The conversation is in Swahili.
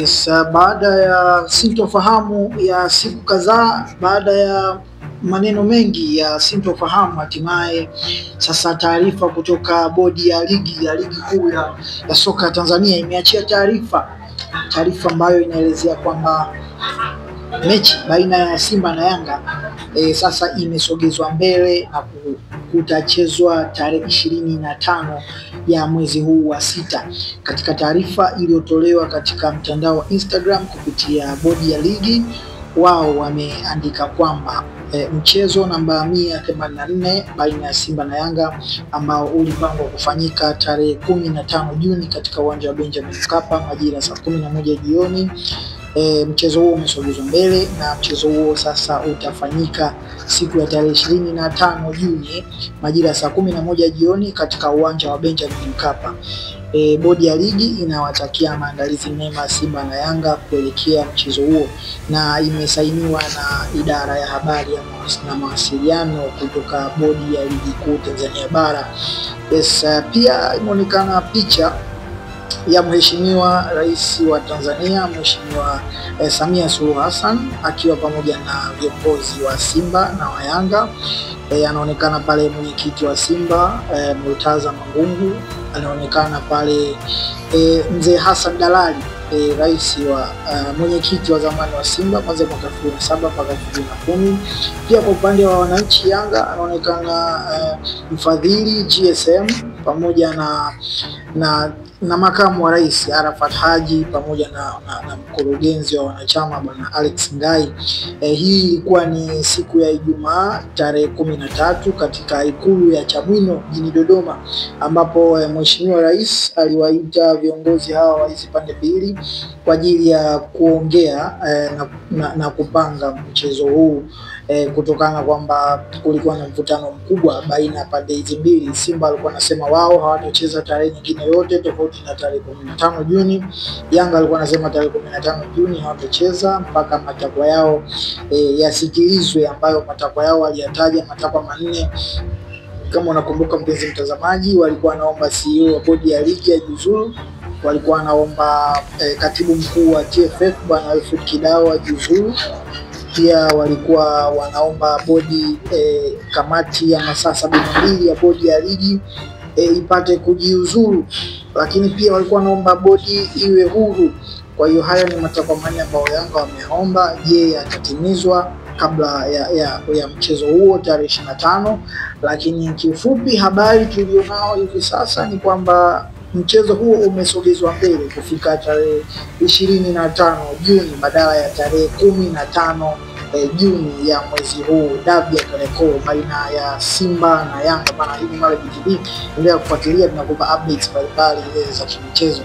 Yes, baada ya sintofahamu ya siku kadhaa, baada ya maneno mengi ya sintofahamu, hatimaye sasa taarifa kutoka bodi ya ligi kuu ya soka Tanzania imeachia taarifa ambayo inaelezea kwamba mechi baina ya Simba na Yanga sasa imesogezwa mbele na kutachezwa tarehe 25 ya mwezi huu wa 6. Katika taarifa iliyotolewa katika mtandao wa Instagram kupitia bodi ya ligi, wao wameandika kwamba mchezo namba 184 baina ya Simba na Yanga ambao ulipangwa kufanyika tarehe 15 Juni katika uwanja wa Benjamin Mkapa majira saa 11 jioni. Mchezo huo umesogezwa mbele na mchezo huo sasa utafanyika siku ya tarehe 25 Juni majira saa 11 jioni katika uwanja wa Benjamin Mkapa. Bodi ya ligi inawatakia maandalizi mema Simba na Yanga kuelekea mchezo huo, na imesainiwa na idara ya habari na mawasiliano kutoka bodi ya ligi kuu Tanzania bara. Pia imeonekana picha ya Mheshimiwa Rais wa Tanzania, Mheshimiwa Samia Suluhu Hassan akiwa pamoja na viongozi wa Simba na wa Yanga. Anaonekana pale mwenyekiti wa Simba Murtaza Mangungu, anaonekana pale Mzee Hassan Dalali, rais wa mwenyekiti wa zamani wa Simba kuanzia mwaka 2007 mpaka 2010. Pia kwa upande wa wananchi Yanga anaonekana mfadhili GSM pamoja na makamu wa rais Arafat Haji pamoja na mkurugenzi wa wanachama bwana Alex Ngai. Hii ilikuwa ni siku ya Ijumaa tarehe 13 katika ikulu ya Chamwino jijini Dodoma, ambapo mheshimiwa rais aliwaita viongozi hawa wa hizi pande mbili kwa ajili ya kuongea na kupanga mchezo huu, kutokana kwamba kulikuwa na mvutano mkubwa baina ya pande hizi mbili. Simba alikuwa anasema wao hawatacheza tarehe nyingine yote tofauti na tarehe 15 Juni. Yanga alikuwa anasema tarehe 15 Juni hawatacheza mpaka matakwa yao yasikilizwe, ambayo matakwa yao waliyataja matakwa manne. Kama unakumbuka mpenzi mtazamaji, walikuwa wanaomba CEO wa bodi ya ligi ajiuzulu, walikuwa wanaomba katibu mkuu wa TFF bwana Alfred Kidao ajiuzulu, pia walikuwa wanaomba bodi kamati ya masaa 72 ya bodi ya ligi ipate kujiuzulu, lakini pia walikuwa wanaomba bodi iwe huru. Kwa hiyo haya ni matakwa manne ambayo Yanga wameomba. Je, yatatimizwa kabla ya mchezo huo tarehe 25? Lakini kiufupi habari tulionao hivi sasa ni kwamba mchezo huo umesogezwa mbele kufika tarehe 25 Juni badala ya tarehe 15 Juni ya mwezi huu. Dabi ya Kariakoo baina ya Simba na Yanga. Bana, hii ni Mara BTV, endelea kufuatilia, tunakupa updates mbalimbali za kimichezo.